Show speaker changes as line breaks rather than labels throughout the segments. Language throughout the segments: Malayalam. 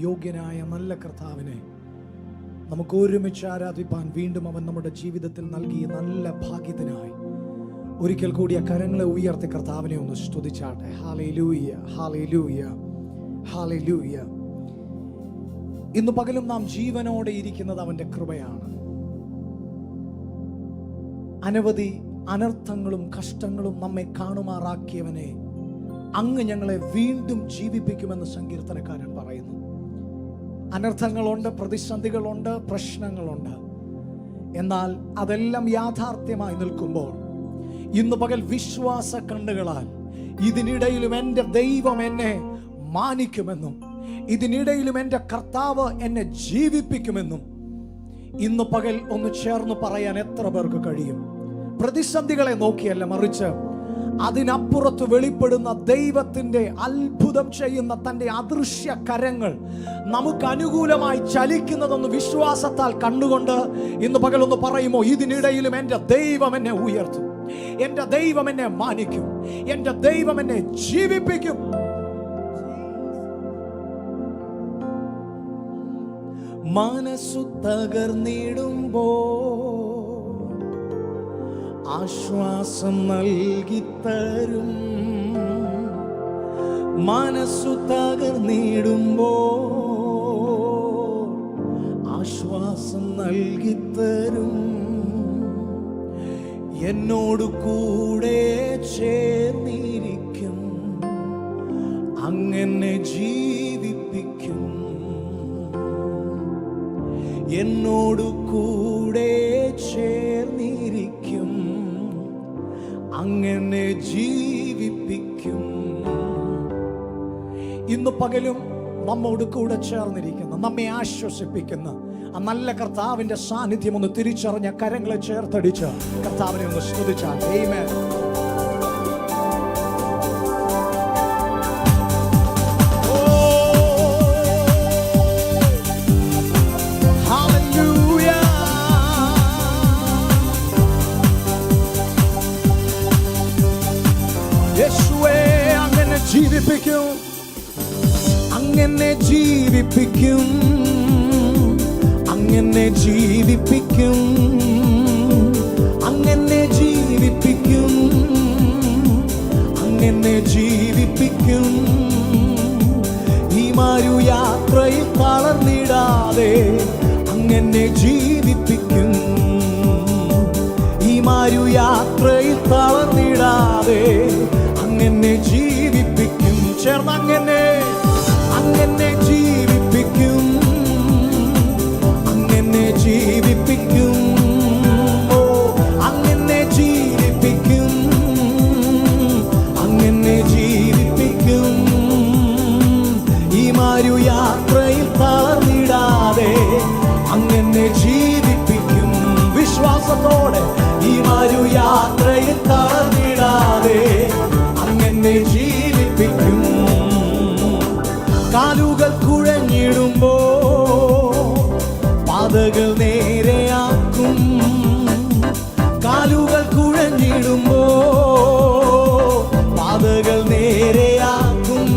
യോഗ്യനായ നല്ല കർത്താവിനെ നമുക്ക് ഒരുമിച്ച് ആരാധിപ്പാൻ വീണ്ടും അവൻ നമ്മുടെ ജീവിതത്തിൽ നൽകിയ നല്ല ഭാഗ്യത്തിനായി ഒരിക്കൽ കൂടി ആ കരങ്ങളെ ഉയർത്തി കർത്താവിനെ ഒന്ന് സ്തുതിച്ചാട്ടെ. Hallelujah, hallelujah, hallelujah. ഇന്ന് പകലും നാം ജീവനോടെ ഇരിക്കുന്നത് അവന്റെ കൃപയാണ്. അനവധി അനർത്ഥങ്ങളും കഷ്ടങ്ങളും നമ്മെ കാണുമാറാക്കിയവനെ അങ്ങ് ഞങ്ങളെ വീണ്ടും ജീവിപ്പിക്കുമെന്ന് സങ്കീർത്തനക്കാരൻ പറയുന്നു. അനർത്ഥങ്ങളുണ്ട്, പ്രതിസന്ധികളുണ്ട്, പ്രശ്നങ്ങളുണ്ട്. എന്നാൽ അതെല്ലാം യാഥാർത്ഥ്യമായി നിൽക്കുമ്പോൾ ഇന്ന് പകൽ വിശ്വാസ കണ്ണുകളാൽ ഇതിനിടയിലും എൻ്റെ ദൈവം എന്നെ മാനിക്കുമെന്നും ഇതിനിടയിലും എൻ്റെ കർത്താവ് എന്നെ ജീവിപ്പിക്കുമെന്നും ഇന്ന് പകൽ ഒന്ന് ചേർന്ന് പറയാൻ എത്ര പേർക്ക് കഴിയും? പ്രതിസന്ധികളെ നോക്കിയല്ല, മറിച്ച് അതിനപ്പുറത്ത് വെളിപ്പെടുന്ന ദൈവത്തിൻ്റെ അത്ഭുതം ചെയ്യുന്ന തൻ്റെ അദൃശ്യ കരങ്ങൾ നമുക്ക് അനുകൂലമായി ചലിക്കുന്നതൊന്ന് വിശ്വാസത്താൽ കണ്ടുകൊണ്ട് ഇന്ന് പകലൊന്ന് പറയുമോ, ഇതിനിടയിലും എൻ്റെ ദൈവം എന്നെ ഉയർത്തും, എൻ്റെ ദൈവം എന്നെ മാനിക്കും, എൻ്റെ ദൈവം എന്നെ ജീവിപ്പിക്കും. മനസ്സു തകർന്നിടുമ്പോ ആശ്വാസം നൽകിത്തരും. മനസ്സു തകർന്നിടുമ്പോ ആശ്വാസം നൽകിത്തരും. എന്നോട് കൂടെ ചേർന്നിരിക്കും, അങ്ങനെ ജീവിപ്പിക്കും. എന്നോട് കൂടെ ചേർന്നിരിക്കും, അങ്ങനെ ജീവിപ്പിക്കും. ഇന്ന് പകലും നമ്മോട് കൂടെ ചേർന്നിരിക്കുന്ന, നമ്മെ ആശ്വസിപ്പിക്കുന്ന ആ നല്ല കർത്താവിന്റെ സാന്നിധ്യം ഒന്ന് തിരിച്ചറിഞ്ഞ കരങ്ങളെ ചേർത്തടിച്ച് കർത്താവിനെ ഒന്ന് സ്തുതിച്ചാൽ. ആമേൻ. ജീവിപ്പിക്കും, അങ്ങനെ ജീവിപ്പിക്കും, അങ്ങനെ ജീവിപ്പിക്കും, അങ്ങനെ ജീവിപ്പിക്കും, അങ്ങനെ ജീവിപ്പിക്കും. ഈ മാരു യാത്രയിൽ തളർന്നിടാതെ അങ്ങനെ ജീവിപ്പിക്കും. ഈ മാരു യാത്രയിൽ തളർന്നിടാതെ അങ്ങനെ ജീവിപ്പിക്കും. ചേർന്ന് അങ്ങനെ അങ്ങനെ ജീവിപ്പിക്കും, അങ്ങനെ ജീവിപ്പിക്കും. ഓ, അങ്ങനെ ജീവിപ്പിക്കും, അങ്ങനെ ജീവിപ്പിക്കും. ഈ മാരു യാത്രയിൽ തളർന്നിടാതെ അങ്ങനെ ജീവിപ്പിക്കും. വിശ്വാസത്തോടെ ഈ മാരു യാത്രയിൽ തളർന്നിടാതെ അങ്ങനെ ജീവിപ്പിക്കും. കാലുകൾ കുഴഞ്ഞിടുമ്പോ പാതകൾ നേരെയാക്കും. കാലുകൾ കുഴഞ്ഞിടുമ്പോ പാതകൾ നേരെയാക്കും.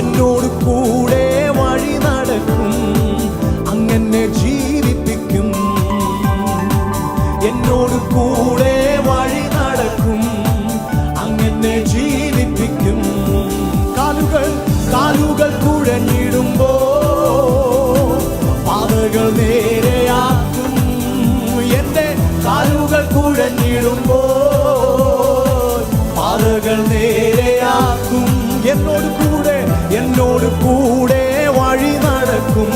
എന്നോട് കൂടെ വഴി നടക്കും, അങ്ങനെ ജീവിപ്പിക്കും. എന്നോട് കൂടെ വഴി നടക്കും, അങ്ങനെ ജീവിപ്പിക്കും. കാലുകൾ കുഴഞ്ഞിടുമ്പോ പാതകൾ നേരെയാക്കും. എന്റെ കാലുകൾ കുഴഞ്ഞിടുമ്പോ പാതകൾ നേരെയാക്കും. എന്നോട് കൂടെ വഴി നടക്കും,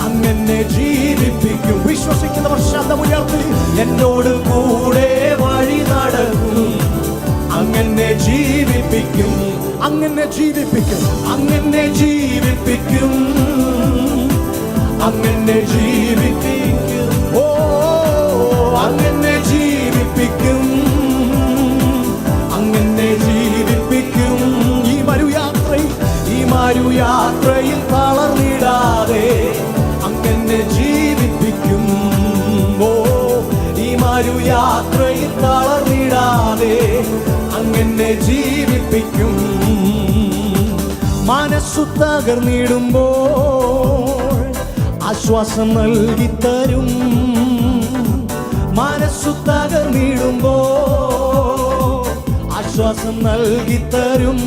അങ്ങനെ ജീവിപ്പിക്കും. വിശ്വസിക്കുന്നവർ ശബ്ദമുയർത്തി എന്നോട് കൂടെ വഴി നടക്കും, അങ്ങനെ ജീവിപ്പിക്കും, അങ്ങനെ ജീവിപ്പിക്കും, അങ്ങനെ ജീവിപ്പിക്കും, അങ്ങനെ ജീവിപ്പിക്കും. ഓ, അങ്ങനെ ജീവിപ്പിക്കും, അങ്ങനെ ജീവിപ്പിക്കും. ഈ മരുയാത്രയിൽ തളർന്നിടാതെ അങ്ങനെ ജീവിപ്പിക്കും. ഓ, ഈ മരുയാത്രയിൽ തളർന്നിടാതെ അങ്ങനെ ജീവിപ്പിക്കും. മനസ്സു തകർന്നിടുമ്പോൾ ആശ്വാസം നൽകിത്തരും. മനസ്സു തകർന്നിടുമ്പോൾ ആശ്വാസം നൽകിത്തരും.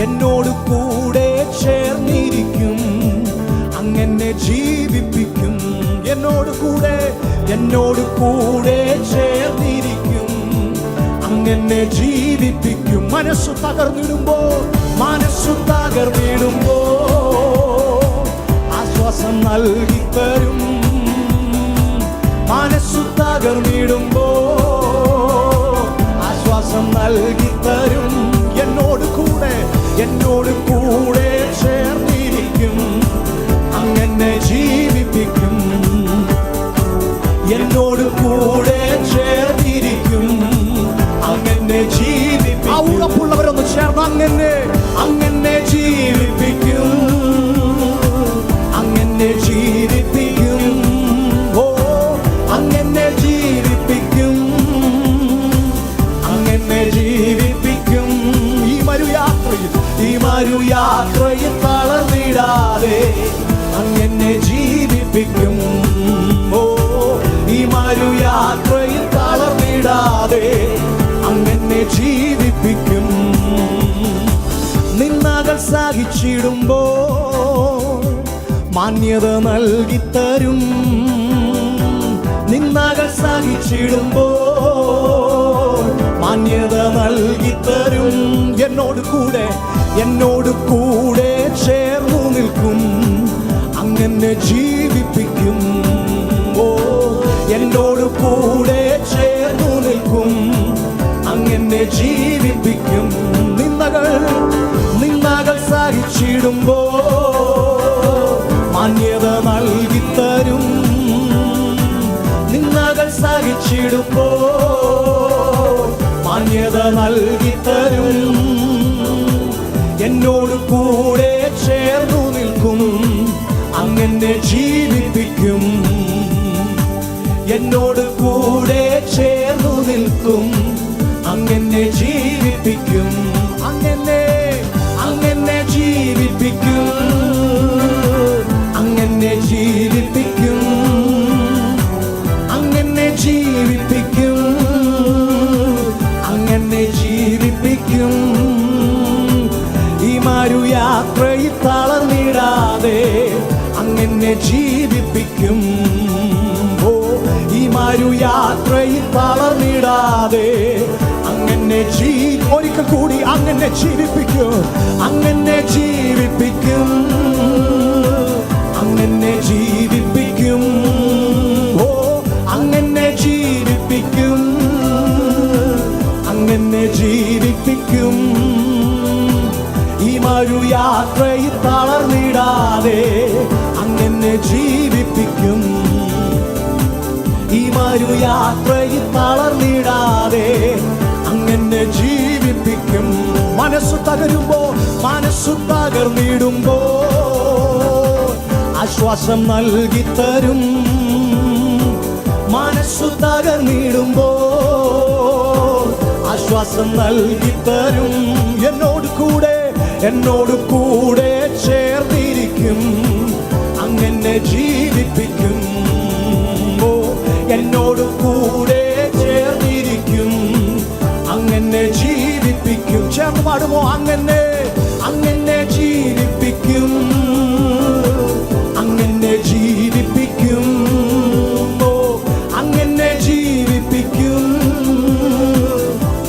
എന്നോട് കൂടെ ചേർന്നിരിക്കും, അങ്ങനെ ജീവിപ്പിക്കും. എന്നോട് കൂടെ ചേർന്നിരിക്കും, അങ്ങനെ ജീവിപ്പിക്കും. മനസ്സു തകർന്നിടുമ്പോൾ ആശ്വാസം നൽകിത്തരും. മനസ്സു തകർന്നിടുമ്പോൾ ആശ്വാസം നൽകിത്തരും. എന്നോട് കൂടെ ചേർന്നിരിക്കും, അങ്ങനെ ജീവിപ്പിക്കും. എന്നോട് കൂടെ ചേർന്നിരിക്കും, അങ്ങനെ ജീവിപ്പിക്കും. ആ ഉറപ്പുള്ളവരൊന്ന് ചേർന്ന് അങ്ങനെ ജീവിപ്പിക്കും, അങ്ങനെ ജീവിപ്പിക്കും. ഓ, അങ്ങനെ ജീവിപ്പിക്കും, അങ്ങനെ ജീവിപ്പിക്കും. ഈ മരുയാത്രയിൽ തളർന്നിടാതെ അങ്ങനെ ജീവിപ്പിക്കും. ഓ, ഈ മരുയാത്രയിൽ തളർന്നിടാതെ അങ്ങനെ ജീവിപ്പിക്കും. നിന്ദകൾ സഹിച്ചിടുമ്പോൾ മാന്യത നൽകിത്തരും. നിന്ദകൾ സഹിച്ചിടുമ്പോൾ മാന്യത നൽകിത്തരും. എന്നോട് കൂടെ ചേർന്നു നിൽക്കും, അങ്ങനെ ജീവിപ്പിക്കും. ഓ, എന്നോട് കൂടെ ചേർന്നു നിൽക്കും, അങ്ങനെ ജീവിപ്പിക്കും. നിന്ദകൾ സഹിച്ചിടുമ്പോൾ മാന്യത നൽകിത്തരും. നിന്ദകൾ സഹിച്ചിടുമ്പോൾ മാന്യത നൽകിത്തരും. എന്നോട് കൂടെ ചേർന്നു നിൽക്കും, അങ്ങനെ ജീവിപ്പിക്കും. എന്നോട് കൂടെ ചേർന്നു നിൽക്കും, അങ്ങനെ ജീവിപ്പിക്കും. അങ്ങനെ ജീവിപ്പിക്കും, അങ്ങനെ ജീവിപ്പിക്കും, അങ്ങനെ ജീവിപ്പിക്കും, അങ്ങനെ ജീവിപ്പിക്കും. ഈ മരുയാത്രയിൽ തളർന്നിടാതെ അങ്ങനെ ജീവിപ്പിക്കും. ഓ, ഈ മരുയാത്രയിൽ തളർന്നിടാതെ അങ്ങനെ ഒരിക്കൽ കൂടി അങ്ങനെ ജീവിപ്പിക്കും, അങ്ങനെ ജീവിപ്പിക്കും, അങ്ങനെ ജീവിപ്പിക്കും. ഓ, അങ്ങനെ ജീവിപ്പിക്കും, അങ്ങനെ ജീവിപ്പിക്കും. ഈ മരുയാത്രയിൽ തളർന്നിടാതെ അങ്ങനെ ജീവിപ്പിക്കും. ഈ മരുയാത്രയിൽ തളർന്നിടാതെ അങ്ങനെ ജീവിപ്പിക്കും. മനസ്സു തകർന്നിടുമ്പോ ആശ്വാസം നൽകിത്തരും. മനസ്സു തകർന്നിടുമ്പോ ആശ്വാസം നൽകിത്തരും. എന്നോട് കൂടെ ചേർന്നിരിക്കും, അങ്ങനെ ജീവിപ്പിക്കും. ഓ, എന്നോട് കൂടെ ചേർന്നിരിക്കും, അങ്ങനെ ജീവിപ്പിക്കും. ചേർന്ന് പാടുമോ? അങ്ങനെ ജീവിപ്പിക്കും, അങ്ങനെ ജീവിപ്പിക്കും. ഓ, അങ്ങനെ ജീവിപ്പിക്കും,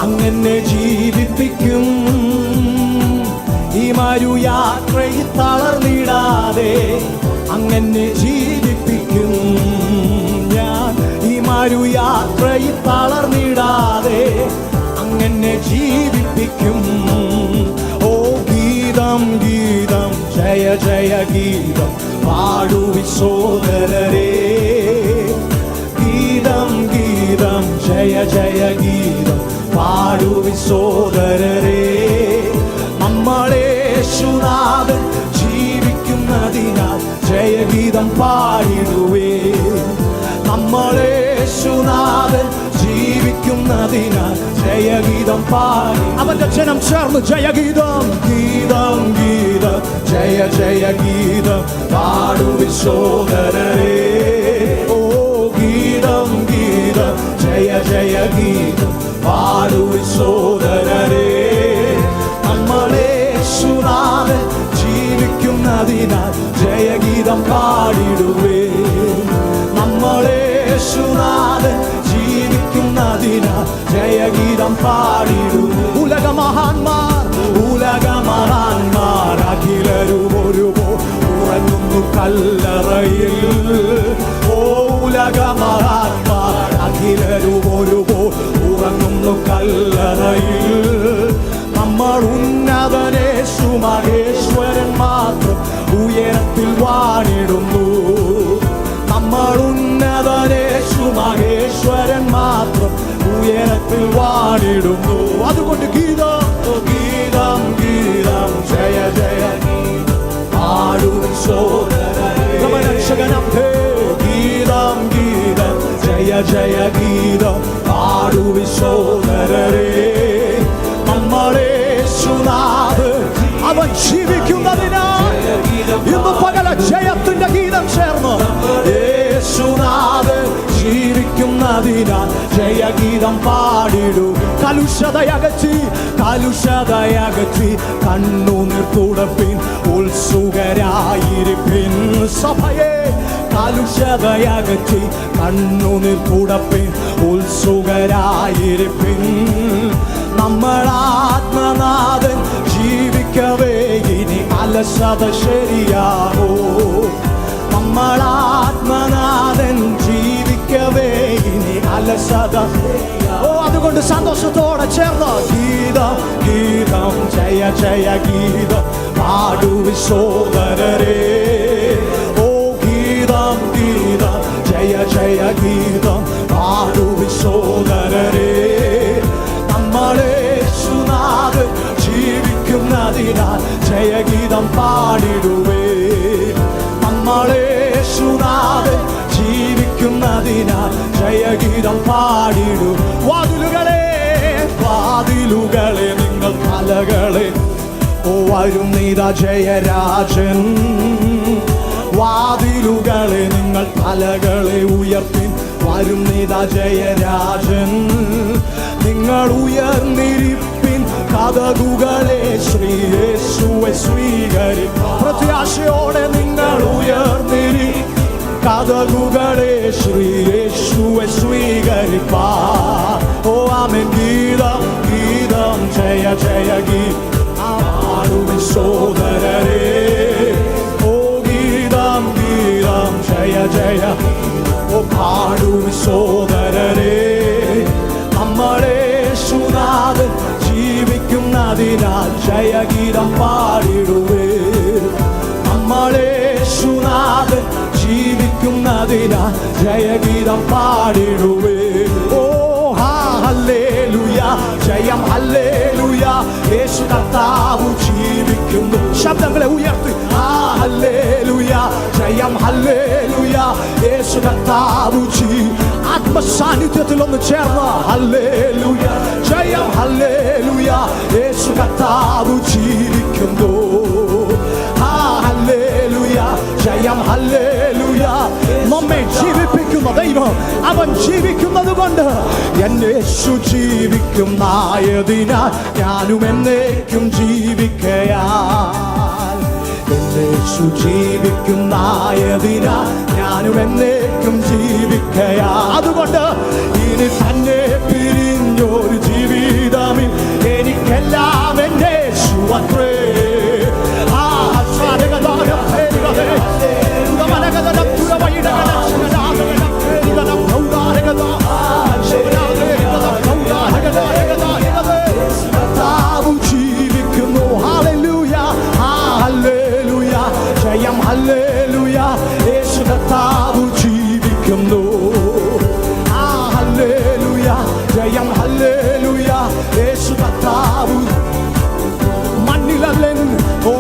അങ്ങനെ ജീവിപ്പിക്കും. ഈ മരുയാത്രയിൽ തളർന്നിടാതെ അങ്ങനെ ജീവിപ്പിക്കും. ഞാൻ ഈ മരുയാത്രയിൽ തളർന്നിടാതെ അങ്ങനെ ജീവിപ്പിക്കും. ഓ, ഗീതം ഗീതം ജയ ജയ ഗീതം പാടുവി സോദരരേ. ഗീതം ഗീതം ജയ ജയ ഗീതം പാടുവി സോദരരേ. നമ്മളേശുനാഥൻ ജീവിക്കുന്നതിനാൽ ജയഗീതം പാടിടുവേ. നമ്മളേശുനാഥൻ ജീവിക്കുന്നതിനാൽ ജയഗീതം പാടി അവന്റെ ജനം ചേർന്ന് ജയഗീതം ഗീതം ഗീതം ജയ ജയ ഗീതം പാടുവിൻ സോദരരേ ഓ ഗീതം ഗീതം ജയ ജയ ഗീതം പാടുവിൻ സോദരരേ നമ്മളെ യേശുനാഥൻ ജീവിക്കുന്നതിനാൽ ജയഗീതം പാടിടുവേ നമ്മളെ യേശുനാഥൻ ജീവിക്കുന്നതിനാൽ ജയഗീതം പാടിടും ഉലകമഹാന്മാർ അഖിലരും ഒരുപോലെ ഉറങ്ങുന്നു കല്ലറയിൽ ഓ ഉലകമഹാന്മാർ അഖിലരും ഒരുപോലെ ഉറങ്ങുന്നു കല്ലറയിൽ നമ്മൾ ഉന്നതനേശു മഹേശ്വരൻ മാത്രം ഉയരത്തിൽ വാണിടുന്നു നമ്മൾ ഉന്നതനേശു മഹേശ്വരൻ മാത്രം ഉയരത്തിൽ വാണിടുന്നു അതുകൊണ്ട് ഗീതം ഗീതം ഗീതം ജയ ജയ പാടുവിൻ സോദരരേ ഗീതം ഗീതം ജയ ജയ ഗീതം പാടുവിൻ സോദരരേ നമ്മളെ യേശുനാഥൻ അവൻ ജീവിക്കുന്നതിനാൽ ഇന്ന് പകല ജയത്തിന്റെ ഗീതം ചേർന്ന് യേശുനാഥൻ ജീവിക്കുന്നതിനാൽ ജയഗീതം പാടിടൂ കലുഷതയകറ്റി കണ്ണുനീർ തുടപ്പിൻ ഉത്സുകരായിരിപ്പിൻ സഭയെ കലുഷതയകറ്റി കണ്ണുനീർ തുടപ്പിൻ ഉത്സുകരായിരിപ്പിൻ നമ്മൾ ആത്മനാഥൻ ജീവിക്കവേ ഇനി അലസത ശരിയാവോ നമ്മൾ ആത്മനാഥൻ ജീവിക്കവേ ഇനി അലസത ഓ അതുകൊണ്ട് സന്തോഷത്തോടെ ചേർന്ന് ഗീതം ഗീതം ജയ ജയ ഗീതം പാടുവിൻ സോദരരേ ഓ ഗീതം ഗീതം ജയ ജയ ഗീതം പാടുവിൻ സോദരരേ നമ്മളെ യേശുനാഥൻ ജീവിക്കുന്നതിനാൽ ജയഗീതം പാടിടുവേ നമ്മളെ യേശുനാഥൻ ജീവിക്കുന്നതിനാൽ ജയഗീതം പാടിടൂ വാതിലുകളെ നിങ്ങൾ തലകളെ ഓ വരും നീതാ ജയരാജൻ വാതിലുകളെ നിങ്ങൾ തലകളെ ഉയർത്തിൻ വരും നീതാ ജയരാജൻ നിങ്ങൾ ഉയർന്നിരിപ്പിൻ കതകുകളെ ശ്രീ യേശുവെ സ്വീകരിപ്പാൻ പ്രത്യാശയോടെ നിങ്ങൾ ഉയർന്നിരി കതകുകളെ ശ്രീ യേശുവെ സ്വീകരിപ്പാൻ ഓ ആമേൻ ഗീതം ഗീതം ജയ ജയ പാടുവിൻ സോദരരേ ഓ ഗീതം ഗീതം ജയ ജയ ഓ പാടുവിൻ സോദരരേ നമ്മളെ യേശുനാഥൻ ജീവിക്കുന്നതിനാൽ ജയഗീതം പാടിടുവേ നമ്മളെ യേശുനാഥൻ ജീവിക്കുന്നതിനാൽ ജയഗീതം പാടിടുവേ ഓ ഹല്ലേലൂയ ജയം ഹല്ലേലൂയ യേശു കർത്താവ് ജീവിക്കുന്നു ശബ്ദങ്ങളെ ഉയർത്തി ഹല്ലേലൂയ ജയം ഹല്ലേലൂയ യേശു കർത്താവ് ആത്മസാന്നിധ്യത്തിൽ ഒന്ന് ചേർന്ന് ഹല്ലേലൂയ ജയം ഹല്ലേലൂയ യേശു കർത്താവ് ജീവിക്കുന്നു ഹല്ലേലൂയ ജയം ഹല്ലേലൂയ നമ്മെ ജീവിപ്പിക്കുന്ന ദൈവം അവൻ ജീവിക്കുന്നത് കൊണ്ട് എന്നെ യേശു ജീവിക്കുന്നായതിനാൽ ഞാനും എന്നേക്കും ജീവിക്കയാൽ എന്നെ യേശു ജീവിക്കുന്നായതിനാൽ ഞാനും എന്നേക്കും ജീവിക്കയാ അതുകൊണ്ട് ഇനി തന്നെ പിരിഞ്ഞൊരു ജീവിതമിൽ എനിക്കെല്ലാം എന്നെ യേശു അത്രേ ജീവിക്കുന്നു ഹല്ലേലൂയ ഹല്ലേലൂയ ജയം ഹല്ലേലൂയ യേശു കർത്താവ് ജീവിക്കുന്നു ഹല്ലേലൂയ ജയം ഹല്ലേലൂയ യേശു കർത്താവ്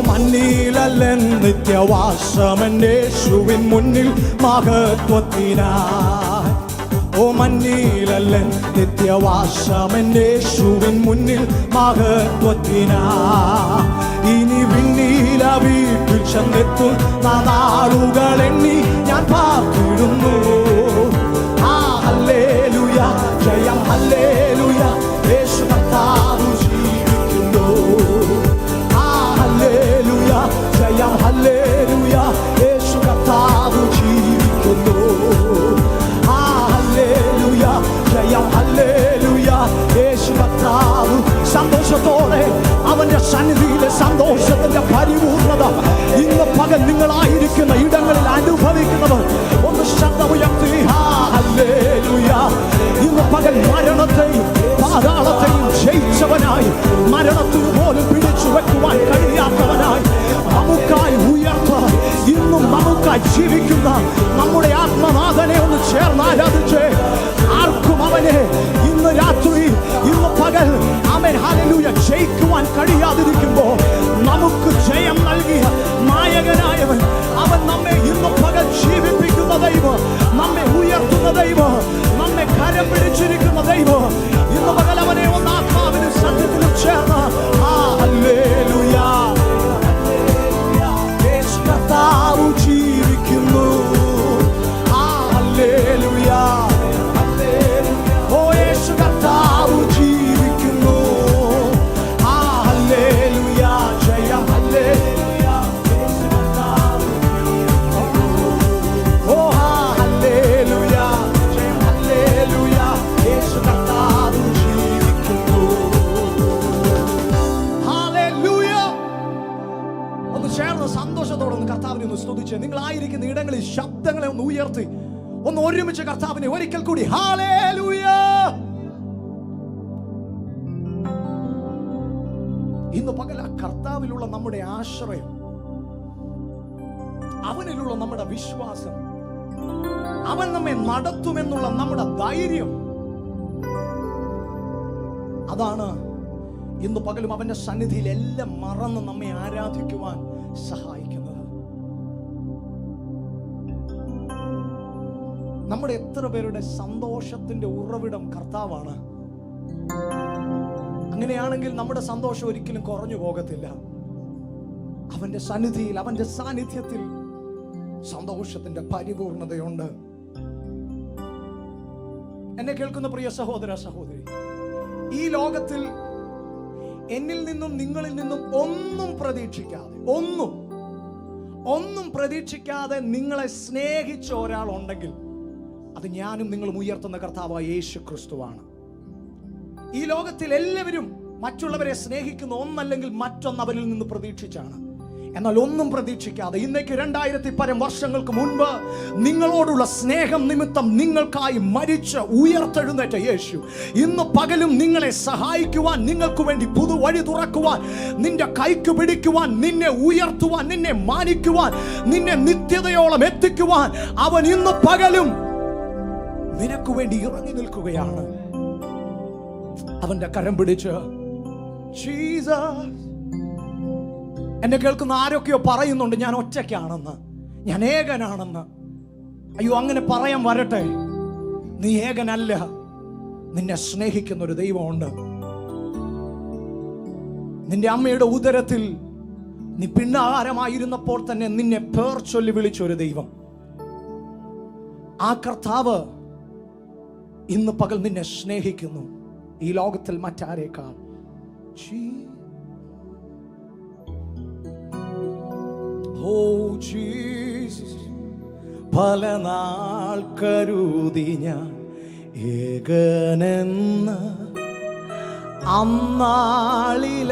മണ്ണിലല്ലൻ നിത്യവാസമൻ യേശുവിൻ മുന്നിൽ മഹത്വത്തിനായി ഓ മഞ്ഞിലല്ല നിത്യവാസമെന്നേശുവിൻ മുന്നിൽ മഹത്വത്തിനാ. ഇനി വിണ്ണീല വീട്ടിൽ ചെന്നെത്തും നാളുകൾ എണ്ണി ഞാൻ പാർത്തിടുന്നു. ഹല്ലേലൂയ, ജയം ഹല്ലേലൂയ, യേശു കർത്താവ് ജീവിക്കുന്നു. ഹല്ലേലൂയ, ജയം ഹല്ലേലൂയ, യേശു കർത്താവ് ജീവിക്കുന്നു. ഹല്ലേലൂയ, ജയം ഹല്ലേലൂയ, യേശു കർത്താവ്. സന്തോഷത്തോടെ അവന്റെ സന്നിധിയിലെ സന്തോഷത്തിന്റെ പരിപൂർണത ഇന്ന് പകൽ നിങ്ങളായിരിക്കുന്ന ഇടങ്ങളിൽ അനുഭവിക്കുന്നവർ ഒന്ന് ശബ്ദമുയർത്തി ഹല്ലേലൂയ. ഇന്ന് പകൽ മരണത്തെയും പാതാളത്തെയും ജയിച്ചവനായി, മരണത്തിന് പോലും പിടിച്ചു വെക്കുവാൻ കഴിയാത്തവനായി നമുക്കായി ഉയർത്ത, ഇന്നും നമുക്കായി ജീവിക്കുന്ന നമ്മുടെ ആത്മനാഥനെ ഒന്ന് ചേർന്ന് ആരാധിച്ച് ആർക്കും അവനെ ഇന്ന് രാത്രി ഇന്ന് പകൽ ആമേൻ ഹല്ലേലൂയ ജയിക്കുവാൻ കഴിയാതിരിക്കുമ്പോൾ നമുക്ക് ജയം നൽകിയ നായകനായവൻ, അവൻ നമ്മെ ഇന്ന് പകൽ ജീവിപ്പിക്കുന്ന ദൈവം, നമ്മെ ഉയർത്തുന്ന ദൈവം, നമ്മെ കരം പിടിച്ചിരിക്കുന്ന ദൈവം, ഇന്ന് പകൽ അവനെ ഒന്ന് ആത്മാവിനും സത്യത്തിലും ചേർന്ന് ഹല്ലേലൂയ, യേശു കർത്താവ് ജീവിക്കുന്നു. ഹല്ലേലൂയ, ഓ യേശു കർത്താവ് ജീവിക്കുന്നു. ഹല്ലേലൂയ, ജയം ഹല്ലേലൂയ, യേശു കർത്താവ്. ഓ ഹല്ലേലൂയ, ജയം ഹല്ലേലൂയ, യേശു കർത്താവ് ജീവിക്കുന്നു. ഹല്ലേലൂയ. ഒന്ന് ചേർന്ന് സന്തോഷത്തോടെ ഒന്ന് കർത്താവിനെ ഒന്ന് സ്തുതിച്ച് നിങ്ങളായിരിക്കുന്ന ഇടങ്ങളിൽ ശബ്ദങ്ങളെ ഒന്ന് ഉയർത്തി ഒന്ന് ഒരുമിച്ച് കർത്താവിനെ ഒരിക്കൽ കൂടി ഹല്ലേലൂയ. ഇന്ന് പകൽ ആ കർത്താവിലുള്ള നമ്മുടെ ആശ്രയം, അവനിലുള്ള നമ്മുടെ വിശ്വാസം, അവൻ നമ്മെ നടത്തുമെന്നുള്ള നമ്മുടെ ധൈര്യം, അതാണ് ഇന്ന് പകലും അവന്റെ സന്നിധിയിൽ എല്ലാം മറന്ന് നമ്മെ ആരാധിക്കുവാൻ സഹായിക്കുന്നത്. നമ്മുടെ എത്ര പേരുടെ സന്തോഷത്തിന്റെ ഉറവിടം കർത്താവാണ്. അങ്ങനെയാണെങ്കിൽ നമ്മുടെ സന്തോഷം ഒരിക്കലും കുറഞ്ഞു പോകത്തില്ല. അവന്റെ സന്നിധിയിൽ, അവന്റെ സാന്നിധ്യത്തിൽ സന്തോഷത്തിന്റെ പരിപൂർണതയുണ്ട്. എന്നെ കേൾക്കുന്ന പ്രിയ സഹോദര സഹോദരി, ഈ ലോകത്തിൽ എന്നിൽ നിന്നും നിങ്ങളിൽ നിന്നും ഒന്നും പ്രതീക്ഷിക്കാതെ നിങ്ങളെ സ്നേഹിച്ച ഒരാളുണ്ടെങ്കിൽ അത് ഞാനും നിങ്ങളും ഉയർത്തുന്ന കർത്താവായ യേശു ക്രിസ്തുവാണ്. ഈ ലോകത്തിൽ എല്ലാവരും മറ്റുള്ളവരെ സ്നേഹിക്കുന്ന ഒന്നല്ലെങ്കിൽ മറ്റൊന്ന് അവരിൽ നിന്ന് പ്രതീക്ഷിച്ചാണ്. എന്നാൽ ഒന്നും പ്രതീക്ഷിക്കാതെ ഇന്നേക്ക് 2000 പരം വർഷങ്ങൾക്ക് മുൻപ് നിങ്ങളോടുള്ള സ്നേഹം നിമിത്തം നിങ്ങൾക്കായി മരിച്ച് ഉയർത്തെഴുന്നേറ്റ യേശു ഇന്ന് പകലും നിങ്ങളെ സഹായിക്കുവാൻ, നിങ്ങൾക്ക് വേണ്ടി പുതുവഴി തുറക്കുവാൻ, നിന്റെ കൈക്ക് പിടിക്കുവാൻ, നിന്നെ ഉയർത്തുവാൻ, നിന്നെ മാനിക്കുവാൻ, നിന്നെ നിത്യതയോളം എത്തിക്കുവാൻ അവൻ ഇന്ന് പകലും നിനക്ക് വേണ്ടി ഇറങ്ങി നിൽക്കുകയാണ്. അവന്റെ കരം പിടിച്ച് ജീസസ്. എന്നെ കേൾക്കുന്ന ആരൊക്കെയോ പറയുന്നുണ്ട് ഞാൻ ഒറ്റയ്ക്കാണെന്ന്, ഞാൻ ഏകനാണെന്ന്. അയ്യോ, അങ്ങനെ പറയാൻ വരട്ടെ. നീ ഏകനല്ല, നിന്നെ സ്നേഹിക്കുന്ന ഒരു ദൈവമുണ്ട്. നിന്റെ അമ്മയുടെ ഉദരത്തിൽ നീ പിണ്ണാഹാരമായിരുന്നപ്പോൾ തന്നെ നിന്നെ പേർ ചൊല്ലി വിളിച്ചൊരു ദൈവം, ആ കർത്താവ് ഇന്ന് പകൽ നിന്നെ സ്നേഹിക്കുന്നു ഈ ലോകത്തിൽ മറ്റാരേക്കാൾ. പല നാൾ കരുതി ഞാൻ ഏകനെന്ന്, അന്നാളിലവൻ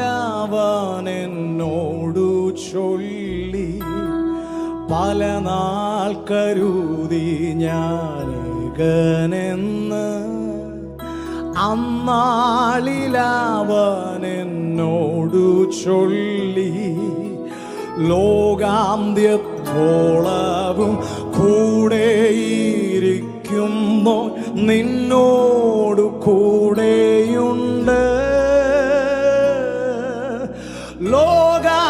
എന്നോടു ചൊല്ലി. പല നാൾ കരുതി ഞാൻ ഏകനെന്ന്, അന്നാളിലവൻ എന്നോടു ചൊല്ലി. ലോകാന്ത്യത്തോളവും കൂടെയിരിക്കുമ്പോ നിന്നോടു കൂടെയുണ്ട്. ലോകാന്ത്യത്തോളവും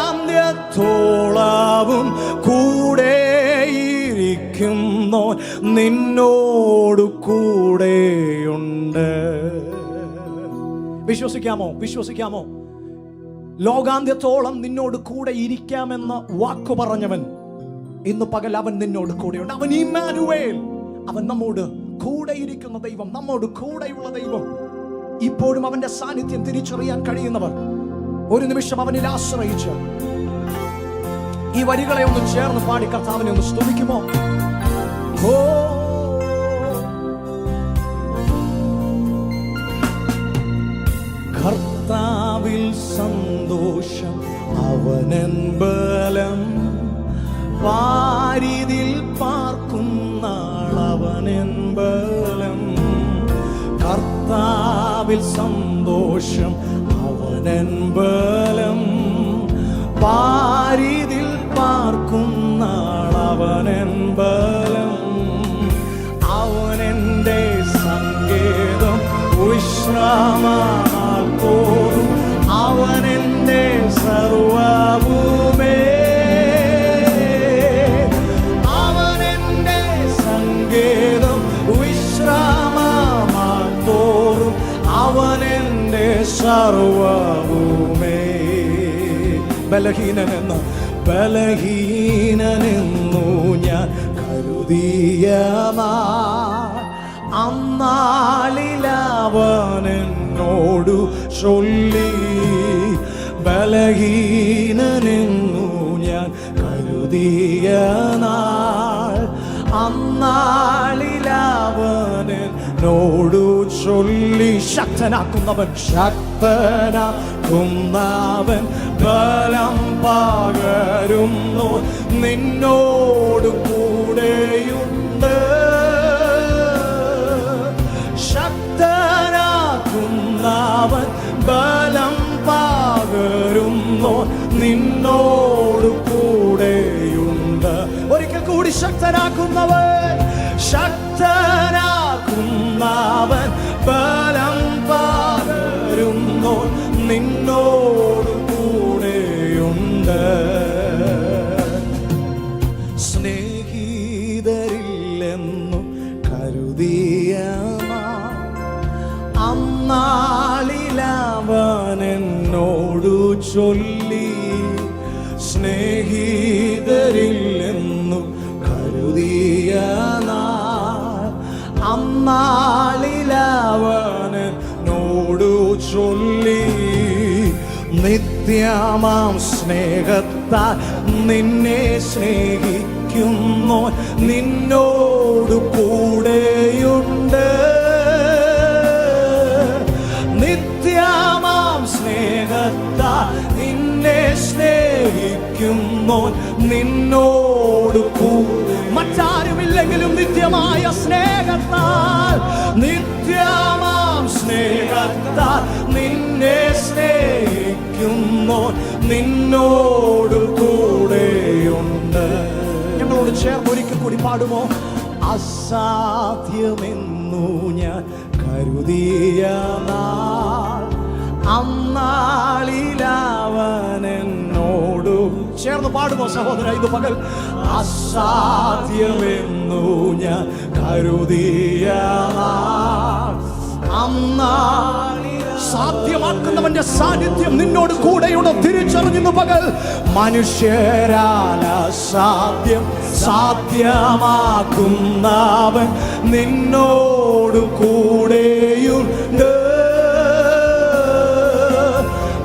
കൂടെയിരിക്കുമ്പോ ഇരിക്കുന്നോ നിന്നോടു കൂടെയുണ്ട്. വിശ്വസിക്കാമോ? വിശ്വസിക്കാമോ? ലോകാന്ത്യത്തോളം നിന്നോട് കൂടെ ഇരിക്കാമെന്ന് വാക്കു പറഞ്ഞവൻ ഇന്ന് പകൽ അവൻ നിന്നോട് കൂടെയുണ്ട്. അവൻ ഇമ്മാനുവേൽ, അവൻ നമ്മോട് കൂടെ ഇരിക്കുന്ന ദൈവം, നമ്മോട് കൂടെയുള്ള ദൈവം. ഇപ്പോഴും അവന്റെ സാന്നിധ്യം തിരിച്ചറിയാൻ കഴിയുന്നവർ ഒരു നിമിഷം അവനിൽ ആശ്രയിച്ച് ഈ വരികളെ ഒന്ന് ചേർന്ന് പാടി കർത്താവിനെ ഒന്ന് സ്തുതിക്കുമോ? ഓ കർത്താവിൽ സന്തോഷം അവനൻ ബലം, വാരിതിൽ പാർക്കുന്നാളവനൻ ബലം. കർത്താവിൽ സന്തോഷം അവനൻ ബലം, വാരിതിൽ പാർക്കുന്നാളവനൻ ബലം. അവനെന്റെ സങ്കേതം വിശ്രാമനാൾ തോറും, അവനെന്റെ സർവ്വഭൂമേ. അവനെന്റെ സങ്കേതം വിശ്രാമനാൾ തോറും, അവനെന്റെ സർവ്വഭൂമേ. ബലഹീനനെന്ന് ബലഹീനനെന്നു ഞാൻ കരുതിയ അന്നാളിലവനെന്നോടു ചൊല്ലി. ബലഹീനനെന്നു ഞാൻ കരുതിയ നാൾ അന്നാളിലവനെന്നോടു ചൊല്ലി. ശക്തനാക്കുന്നവൻ, ശക്തനാക്കുന്നവൻ, ബലം പകരുന്നു നിന്നോട് കൂടെയുണ്ട്. ശക്തനാക്കുന്നവൻ, ബലം പകരുന്നു നിന്നോട് കൂടെയുണ്ട്. ഒരിക്കൽ കൂടി, ശക്തനാക്കുന്നവൻ, ശക്തനാക്കുന്നവൻ, ബലം പകരുന്നു നിന്നോട് കൂടെയുണ്ട്. സ്നേഹിതരില്ലെന്നു കരുതിയ അന്നാളിലവനെന്നോടു ചൊല്ലി. സ്നേഹിതരില്ലെന്നു കരുതിയ അന്നാളിലവനെന്നോടു ചൊല്ലി. നിത്യമാം സ്നേഹത്താൽ നിന്നെ സ്നേഹിക്കുന്നു നിന്നോട് കൂടെയുണ്ട്. നിത്യമാം സ്നേഹത്താൽ നിന്നെ സ്നേഹിക്കുന്നു നിന്നോട് കൂടെ. മറ്റാരുമില്ലെങ്കിലും നിത്യമായ സ്നേഹത്താൽ, നിത്യമാം സ്നേഹത്താൽ നിന്നെ സ്നേഹിക്കുന്നു നിന്നോട് കൂടെയുണ്ട്. ഞങ്ങളോട് ചേർന്ന് ഒരിക്കൽ കൂടി പാടുമോ? അസാധ്യമെന്നു ഞാൻ കരുതിയ നാൾ അന്നാളിലവനെന്നോടു. ചേർന്ന് പാടുമോ സഹോദര ഇത് പകൽ? അസാധ്യമെന്നു ഞാൻ കരുതിയ നാൾ സാധ്യമാക്കുന്നവന്റെ സാന്നിധ്യം നിന്നോട് കൂടെയുള്ള തിരിച്ചറിഞ്ഞു പകൽ. മനുഷ്യരാൽ അസാധ്യം സാധ്യമാക്കുന്നവൻ നിന്നോട് കൂടെയുണ്ട്.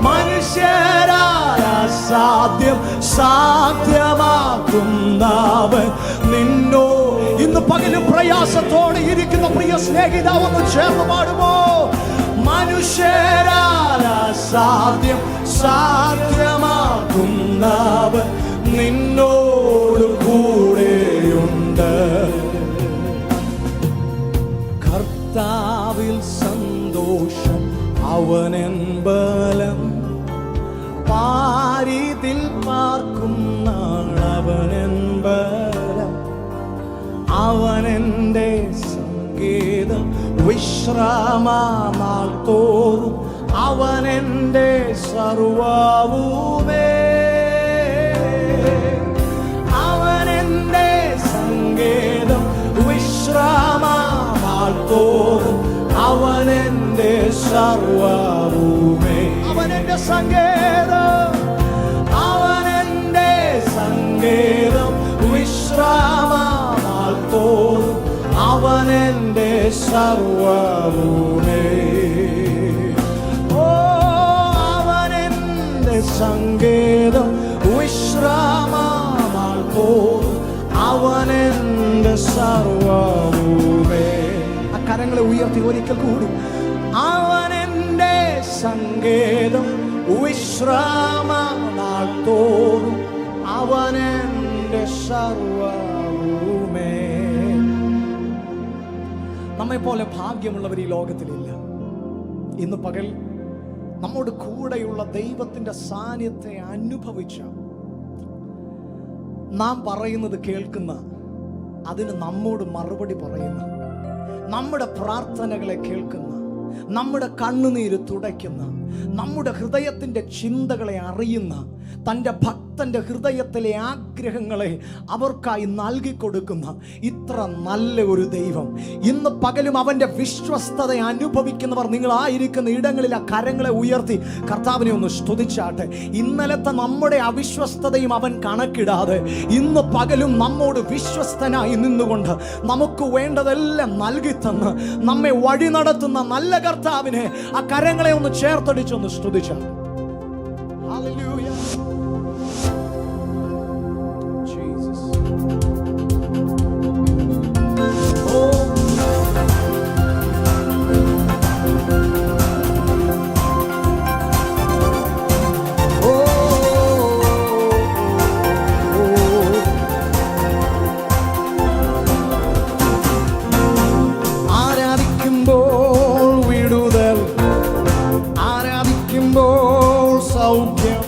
മനുഷ്യരാൽ അസാധ്യം സാധ്യമാക്കുന്നവൻ നിന്നോ. ഇന്ന് പകലും പ്രയാസത്തോടെ ഇരിക്കുന്ന പ്രിയ സ്നേഹിത ഒന്ന് ചേർന്ന് പാടുമോ? മനുഷ്യരാൽ അസാധ്യം സാധ്യമാക്കുന്നവൻ നിന്നോട് കൂടെയുണ്ട്. കർത്താവിൽ സന്തോഷം അവനൻ ബലം, പാരിതിൽ പാർക്കുന്നാളവനൻ ബലം. അവനെന്റെ സങ്കേതം വിശ്രാമനാൾ തോറും, അവനെന്റെ സർവ്വഭൂമേ. അവനെന്റെ സങ്കേതം സർവ്വവുമേ. അവനെന്റെ സങ്കേതം, അവനെന്റെ സങ്കേതം, വിശ്രാമനാൾ തോറും അവനെന്റെ സർവ്വവുമേ. ഓ അവനെന്റെ സങ്കേതം, വിശ്രാമനാൾ തോറും അവനെന്റെ സർവ്വവുമേ. ആ കരങ്ങളെ ഉയർത്തി ഒരിക്കൽ കൂടി. അവനെന്റെ സങ്കേതം, വിശ്രാമനാൾ തോറും അവനെന്റെ സർവ്വവുമേ. നമ്മെ പോലെ ഭാഗ്യമുള്ളവർ ഈ ലോകത്തിലില്ല. ഇന്ന് പകൽ നമ്മോട് കൂടെയുള്ള ദൈവത്തിന്റെ സാന്നിധ്യത്തെ അനുഭവിച്ച, നാം പറയുന്നത് കേൾക്കുന്ന, അതിന് നമ്മോട് മറുപടി പറയുന്ന, നമ്മുടെ പ്രാർത്ഥനകളെ കേൾക്കുന്ന, നമ്മുടെ കണ്ണുനീര് തുടയ്ക്കുന്ന, നമ്മുടെ ഹൃദയത്തിൻ്റെ ചിന്തകളെ അറിയുന്ന, തൻ്റെ ഭക്തൻ്റെ ഹൃദയത്തിലെ ആഗ്രഹങ്ങളെ അവർക്കായി നൽകിക്കൊടുക്കുന്ന ഇത്ര നല്ല ഒരു ദൈവം ഇന്ന് പകലും അവൻ്റെ വിശ്വസ്തത അനുഭവിക്കുന്നവർ നിങ്ങളായിരിക്കുന്ന ഇടങ്ങളിൽ ആ കരങ്ങളെ ഉയർത്തി കർത്താവിനെ ഒന്ന് സ്തുതിച്ചാട്ടെ. ഇന്നലത്തെ നമ്മുടെ അവിശ്വസ്തതയും അവൻ കണക്കിടാതെ ഇന്ന് പകലും നമ്മോട് വിശ്വസ്തനായി നിന്നുകൊണ്ട് നമുക്ക് വേണ്ടതെല്ലാം നൽകി തന്ന് നമ്മെ വഴി നടത്തുന്ന നല്ല കർത്താവിനെ ആ കരങ്ങളെ ഒന്ന് ചേർത്തടിച്ചൊന്ന് സ്തുതിച്ചാട്ടെ. Hallelujah. Jesus. Oh. ആരാധിക്കുമ്പോൾ വിടുതൽ, ആരാധിക്കുമ്പോൾ സൗഖ്യം,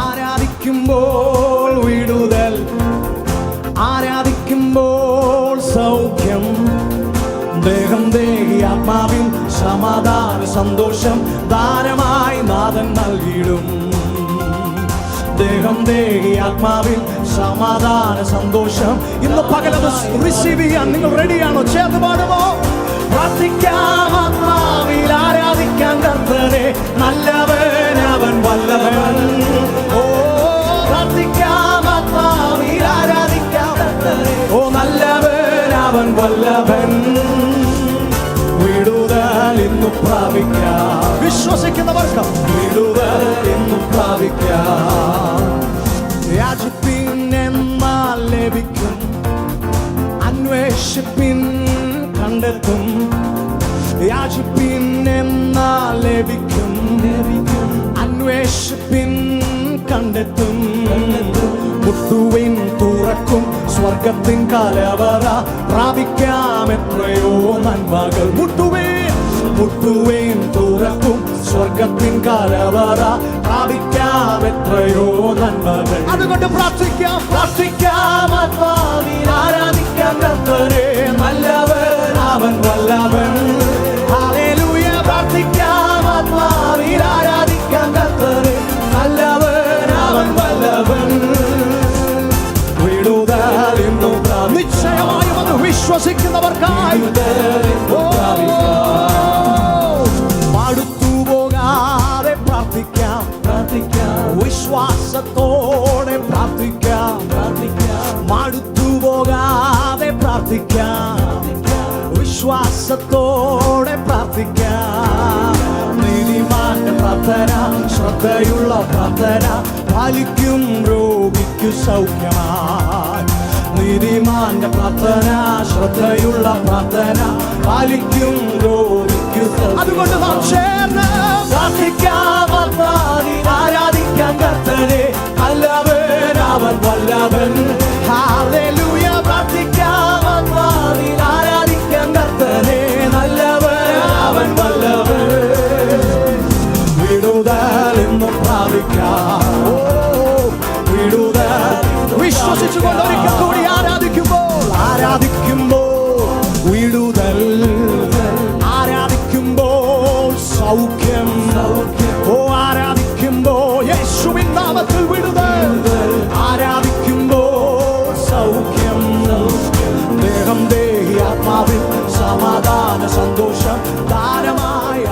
ആരാധിക്കുമ്പോൾ വിടുതൽ, ആരാധിക്കുമ്പോൾ സൗഖ്യം. ദേഹം ദേഹി ആത്മാവിൽ സമാധാന സന്തോഷം ദാനമായി നാഥൻ നൽകിയിടും. ദേഹം ദേഹി ആത്മാവിൽ സമാധാന സന്തോഷം. ഇന്ന് പകലത് റിസീവ് ചെയ്യാൻ നിങ്ങൾ റെഡിയാണോ? ചേർന്ന് പാടുമോ? പ്രാർത്ഥിക്കാം ആത്മാവിൽ, ആരാധിക്കാൻ കർത്തനെ, നല്ലവൻ അവൻ വല്ലഭൻ. ഓ പ്രാർത്ഥിക്കാം ആത്മാവിൽ, ആരാധിക്കാം കർത്തനെ, ഓ നല്ലവൻ അവൻ വല്ലഭൻ. വിടുതൽ ഇന്നു പ്രാപിക്കാം, വിശ്വസിക്കുന്നവർക്ക് വിടുതൽ ഇന്നു പ്രാപിക്കാം. യാചിപ്പിൻ എന്നാൽ ലഭിക്കും, അന്വേഷിപ്പിൻ കണ്ടെത്തും. യാചിപ്പിൻ എന്നാൽ ലഭിക്കും, അന്വേഷിപ്പിൻ കണ്ടെത്തും. മുട്ടുവിൻ തുറക്കും സ്വർഗത്തിൻ കലവറ, പ്രാപിക്കാം എത്രയോ നന്മകൾ. മുട്ടുവിൻ തുറക്കും സ്വർഗത്തിൻ കലവറ, പ്രാപിക്കാം എത്രയോ നന്മകൾ. അതുകൊണ്ട് പ്രാർത്ഥിക്കാം, പ്രാർത്ഥിക്കാം ആത്മാവിൽ, ആരാധിക്കാം കർത്തനെ, നല്ലവൻ അവൻ വല്ലഭൻ. ഹല്ലേലൂയ. പ്രാർത്ഥിക്കാം ആത്മാവിൽ, ആരാധിക്കാം കർത്തനെ, നല്ലവൻ അവൻ വല്ലഭൻ. വിടുതൽ ഇന്നു നിശ്ചയമായും അത് വിശ്വസിക്കുന്നവർക്കായി മടുത്തു പോകാതെ പ്രാർത്ഥിക്കാം, വിശ്വാസത്തോടെ പ്രാർത്ഥിക്കാം, മടുത്തു പോകാതെ പ്രാർത്ഥിക്കാം, വിശ്വാസത്തോടെ പ്രാർത്ഥിക്കാം. നീതിമാന്റെ പ്രാർത്ഥന, ശ്രദ്ധയുള്ള പ്രാർത്ഥന, ഫലിക്കും രോഗിക്കു സൗഖ്യമായി. നീതിമാന്റെ പ്രാർത്ഥന, ശ്രദ്ധയുള്ള പ്രാർത്ഥന, ഫലിക്കും രോഗിക്കു സൗഖ്യം. അതുകൊണ്ട് നാം ചേർന്ന് പ്രാർത്ഥിക്കാം ആത്മാവിൽ, ആരാധിക്കാം കർത്തനെ, നല്ലവൻ അവൻ വല്ലഭൻ. ഹല്ലേലൂയ. പ്രാർത്ഥിക്കാം ആത്മാവിൽ, ആരാധിക്കാം കർത്തനെ, നല്ലവൻ അവൻ വല്ലഭൻ. വിടുതൽ ഇന്നു പ്രാപിക്കാം. വിടുതൽ വിശ്വസിച്ചുകൊണ്ട് ഒരിക്കൽ കൂടി ആരാധിക്കുമ്പോൾ വിടുതൽ, ആരാധിക്കുമ്പോൾ സൗഖ്യം. ഓ ആരാധിക്കുമ്പോൾ യേശുവിൻ നാമത്തിൽ വിടുതൽ, ആരാധിക്കുമ്പോൾ സൗഖ്യം. ദേഹം ദേഹി ആത്മാവിൽ സമാധാന സന്തോഷം ദാനമായി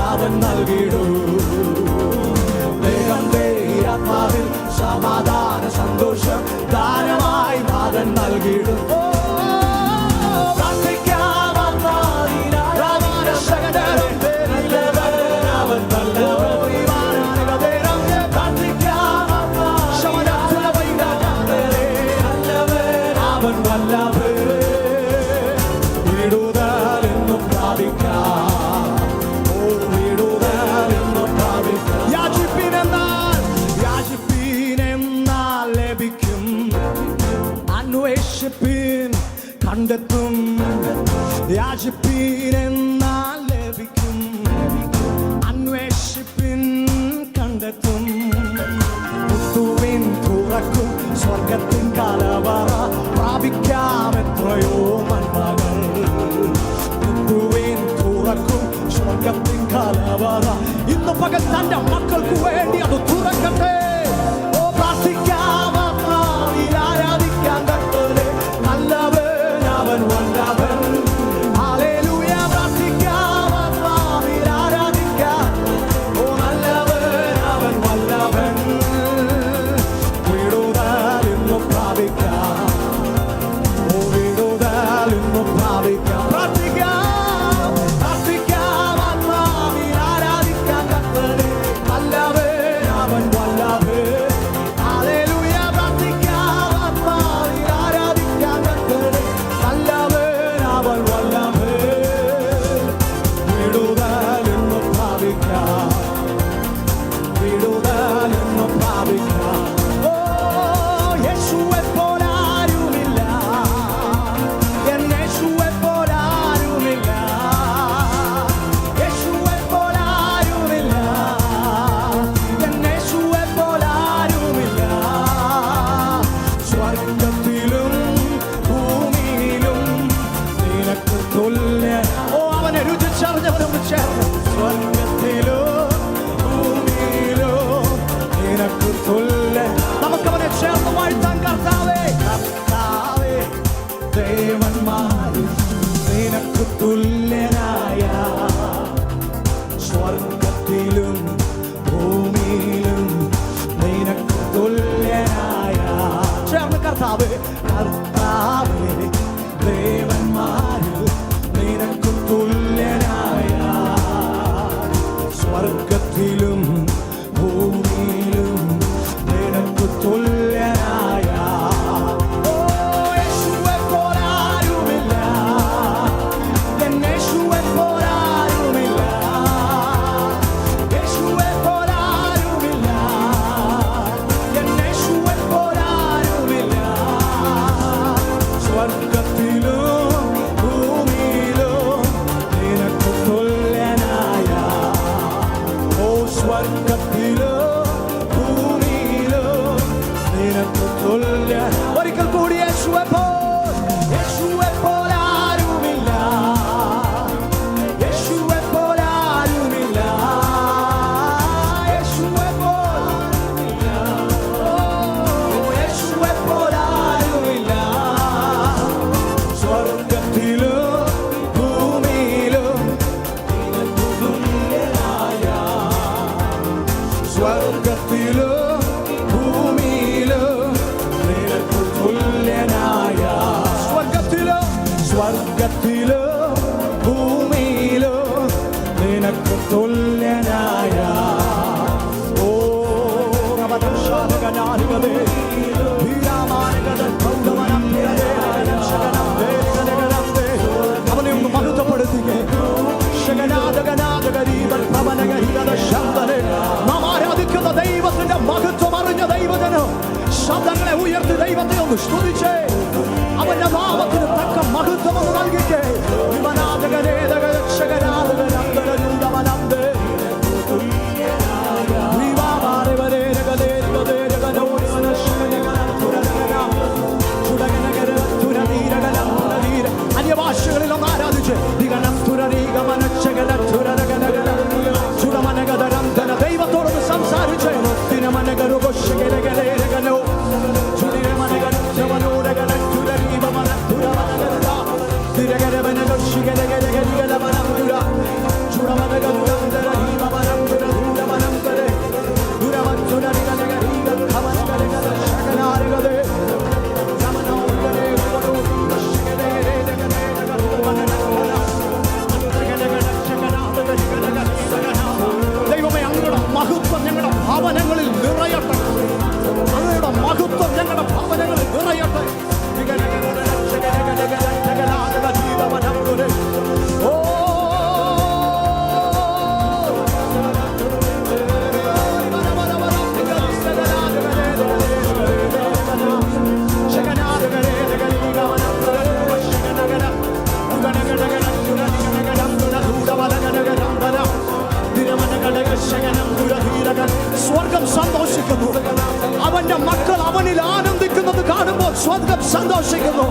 കണ്ടെത്തും. യാചിപ്പീനെന്നാൽ ലഭിക്കും, അന്വേഷിപ്പിൻ കണ്ടെത്തും. മുട്ടുവിൻ തുറക്കും സ്വർഗത്തിൻ കലവറ, പ്രാപിക്കാം എത്രയോ നന്മകൾ. മുട്ടുവിൻ തുറക്കും സ്വർഗത്തിൻ കലവറ, ഇന്ന് പകൽ തന്റെ മക്കൾക്ക് വേണ്ടി അത് തുറക്കട്ടെ. ഓ പ്രാർത്ഥിക്കാം, ആത്മാവിൽ ആരാധിക്കാൻ കർത്താവേ, നല്ലവൻ അവൻ വല്ലവൻ. ഹല്ലേലൂയ. പ്രാർത്ഥിക്കാം, ആത്മാവിൽ ആരാധിക്കാൻ, ഓ നല്ലവൻ അവൻ വല്ലവൻ. വിടുതൽ ഇന്ന് പ്രാപിക്കാം, ഓ വിടുതൽ ഇന്ന് പ്രാപിക്കാം. നമുക്കവനെ ചേർന്ന് വാഴ്ത്താൻ. കർത്താവേ, കർത്താവേ, ദേവന്മാരിൽ നിനക്ക് തുല്യനായ, സ്വർഗത്തിലും ഭൂമിയിലും നിനക്ക് തുല്യനായ. ചേർന്ന് കർത്താവേ, കർത്താവേ, ദേവന്മാരിൽ നിനക്ക് തുല്യനായ, സ്വർഗത്തിലും ഭൂമിയിലും നിനക്ക് തുല്യനായ. ഓ യേശുവേ പോരാരുമില്ല, എൻ യേശുവേ പോരാരുമില്ല, യേശുവേ പോരാരുമില്ല, എൻ യേശുവേ പോരാരുമില്ല. സ്വർഗത്തിലും ഭൂമിയിലും നിനക്ക് തുല്യനായ, ഓ സ്വർഗത്തിലും ഭൂമിയിലും നിനക്ക് തുല്യ. ഒരിക്കൽ കൂടി യേശുവേ പോരാരുമില്ല, യേശുവേ പോരാരുമില്ല, യേശുവേ പോരാരുമില്ല, ഓ യേശുവേ പോരാരുമില്ല. സ്വർഗത്തിലും ഭൂമിയിലും നിനക്ക് തുല്യനായ, സ്വർഗത്തിലും ഭൂമിയിലും നിനക്ക് തുല്യനായ. സ്വർഗത്തിലും ഭൂമിയിലും നിനക്ക് തുല്യനായ. ഓ രമദശാനഗനാനികതേ അവനെ ഒന്ന് മഹത്വപ്പെടുത്തിക്കേ. നാം ആരാധിക്കുന്ന ദൈവത്തിന്റെ മഹത്വം അറിഞ്ഞ ദൈവജനം ശബ്ദങ്ങളെ ഉയർത്തി ദൈവത്തെ ഒന്ന് സ്തുതിച്ചേ. അവന്റെ നാമത്തിന് തക്ക മഹത്വം ഒന്ന് നൽകിക്കേ. അന്യഭാഷകളിൽ ഒന്ന് ആരാധിച്ച് ദൈവത്തോടൊന്ന് സംസാരിച്ച് ദൈവമേ, അങ്ങയുടെ മഹത്വം ഞങ്ങളുടെ ഭവനങ്ങളിൽ നിറയട്ടെ. അങ്ങയുടെ മഹത്വം ഞങ്ങളുടെ ഭവനങ്ങളിൽ നിറയട്ടെ. സ്വർഗം സന്തോഷിക്കുന്നു.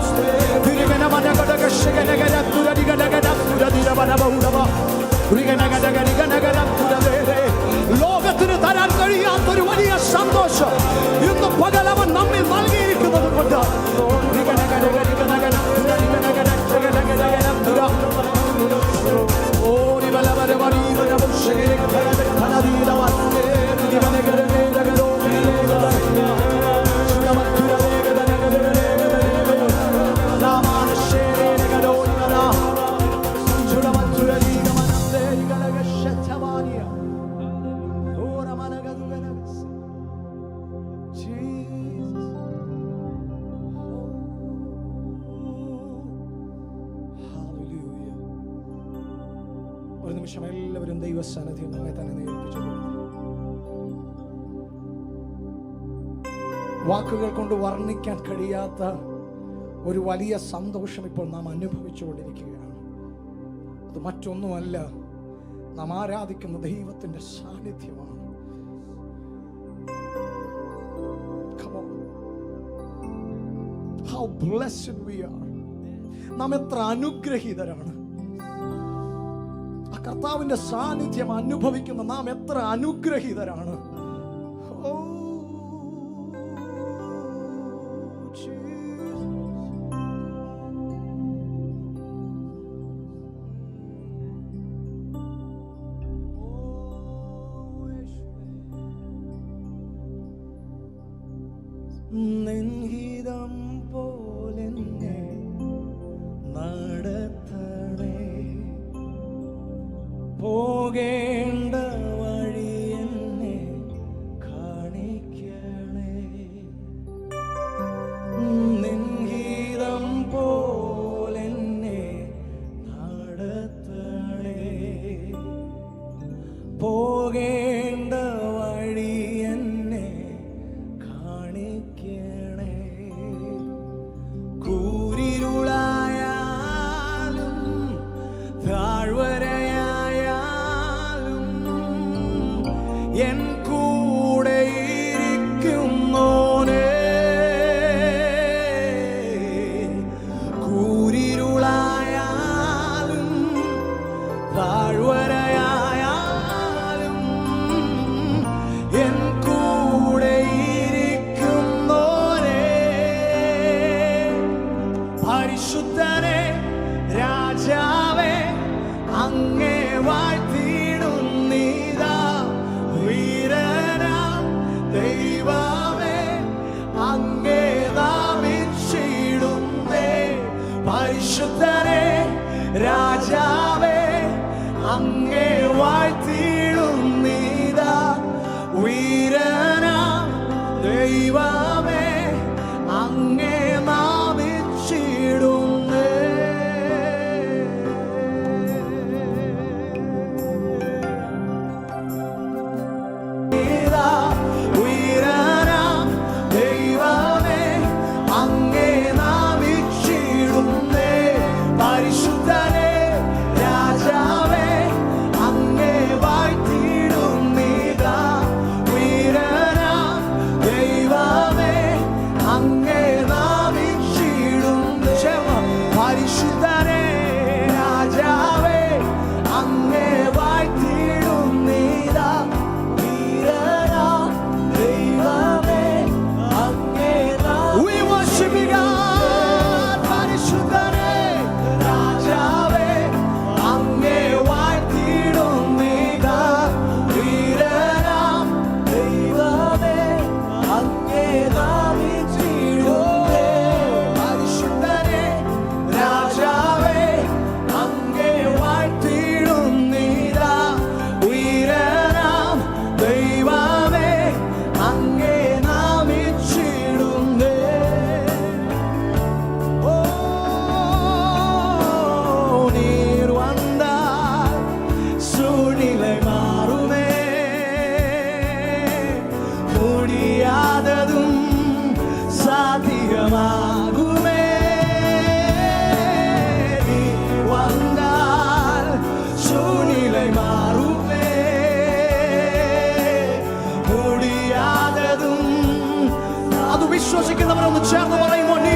ലോകത്തിന് തരാൻ കഴിയാത്തൊരു വലിയ സന്തോഷം ഇന്ന് പകലവൻ നമ്മിൽ നൽകിയിരിക്കുന്നത് കൊണ്ട് ഒരു നിമിഷം എല്ലാവരും ദൈവസാന്നിധ്യം നമ്മെ തന്നെ നേരിപ്പിച്ചു. വാക്കുകൾ കൊണ്ട് വർണ്ണിക്കാൻ കഴിയാത്ത ഒരു വലിയ സന്തോഷം ഇപ്പോൾ നാം അനുഭവിച്ചുകൊണ്ടിരിക്കുകയാണ്. അത് മറ്റൊന്നുമല്ല, നാം ആരാധിക്കുന്ന ദൈവത്തിന്റെ സാന്നിധ്യമാണ്. Come on. How blessed we are. നാം എത്ര അനുഗ്രഹീതരാണ്. കർത്താവിന്റെ സാന്നിധ്യം അനുഭവിക്കുന്ന നാം എത്ര അനുഗ്രഹീതരാണ്. നെൻഹിതം പോലെന്നെ നടത്തണേ, പോകേണ്ട വഴി എന്നെ കാണിക്കണേ. നിൻഹിതം പോലെന്നെ നടത്തണേ, പോകേണ്ട വഴി എന്നെ കാണിക്കണേ. കൂരിരുളായാലും താഴ്വരയായാലും എൻ കൂടെ ഇരിക്കുന്നോനേ. കൂരിരുളായാലും താഴ്വരയായാലും എൻ കൂടെ ഇരിക്കുന്നോനേ. പരിശുദ്ധനെ രാജാവേ അങ്ങേ വാഴ്ത്തിയിടുന്നീതാ. വീരനാം ദൈവമേ അങ്ങേ നാമിച്ചിടുന്നേ. പരിശുദ്ധനെ രാജാവേ അങ്ങേ വാഴ്ത്തിയിടുന്നീതാ. വീരനാം ദൈവമേ അങ്ങേ നാമിച്ചിടുന്നേ. വിശ്വസിക്കുന്നവരൊന്ന് ചേർന്ന് പറയുമോ? നീ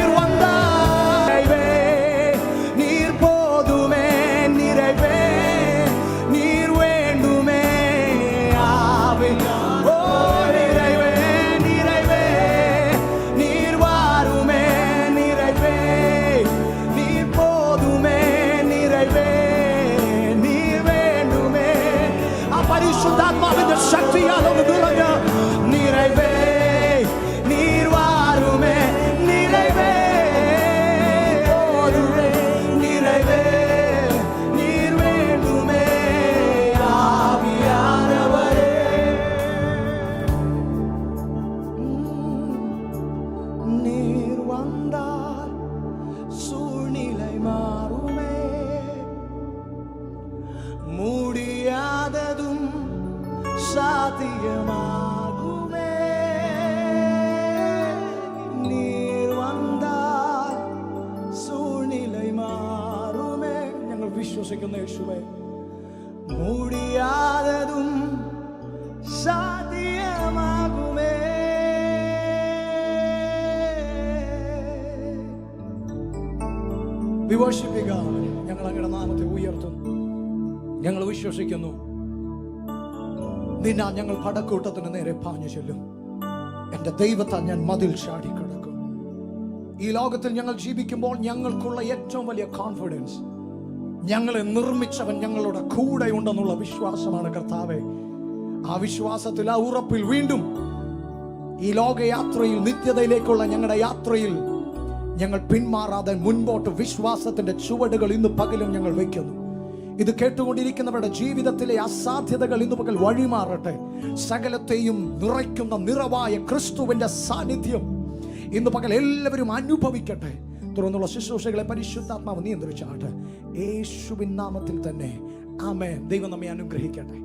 வந்தால் சூழ்நிலை மாறுமே, முடியாததும் சாத்தியமாகுமே. நீர் வந்தால் சூழ்நிலை മാറുമേ. ഞങ്ങൾ വിശ്വസിക്കുന്ന യേശുവേ, முடியாததும் സാധ്യമാകുമേ. We worship you, God. ഞങ്ങൾ അങ്ങയുടെ നാമത്തെ ഉയർത്തുന്നു. ഞങ്ങൾ വിശ്വസിക്കുന്നു നിന്നാ ഞങ്ങൾ പടക്കൂട്ടത്തിന് നേരെ പാഞ്ഞു ചെല്ലും. എൻ്റെ ദൈവത്താൽ ഞാൻ മതിൽ ചാടിക്കിടക്കും. ഈ ലോകത്തിൽ ഞങ്ങൾ ജീവിക്കുമ്പോൾ ഞങ്ങൾക്കുള്ള ഏറ്റവും വലിയ കോൺഫിഡൻസ്, ഞങ്ങളെ നിർമ്മിച്ചവൻ ഞങ്ങളുടെ കൂടെ ഉണ്ടെന്നുള്ള വിശ്വാസമാണ് കർത്താവേ. ആ വിശ്വാസത്തിൽ, ആ ഉറപ്പിൽ വീണ്ടും ഈ ലോകയാത്രയിൽ, നിത്യതയിലേക്കുള്ള ഞങ്ങളുടെ യാത്രയിൽ ഞങ്ങൾ പിന്മാറാതെ മുൻപോട്ട് വിശ്വാസത്തിന്റെ ചുവടുകൾ ഇന്ന് പകലും ഞങ്ങൾ വയ്ക്കുന്നു. ഇത് കേട്ടുകൊണ്ടിരിക്കുന്നവരുടെ ജീവിതത്തിലെ അസാധ്യതകൾ ഇന്ന് പകൽ വഴിമാറട്ടെ. സകലത്തെയും നിറയ്ക്കുന്ന നിറവായ ക്രിസ്തുവിന്റെ സാന്നിധ്യം ഇന്ന് പകൽ എല്ലാവരും അനുഭവിക്കട്ടെ. തുടർന്നുള്ള ശുശ്രൂഷകളെ പരിശുദ്ധാത്മാവ് നിയന്ത്രിച്ചാട്ടെ. യേശുവിൻ നാമത്തിൽ തന്നെ ആമേൻ. ദൈവം നമ്മെ അനുഗ്രഹിക്കട്ടെ.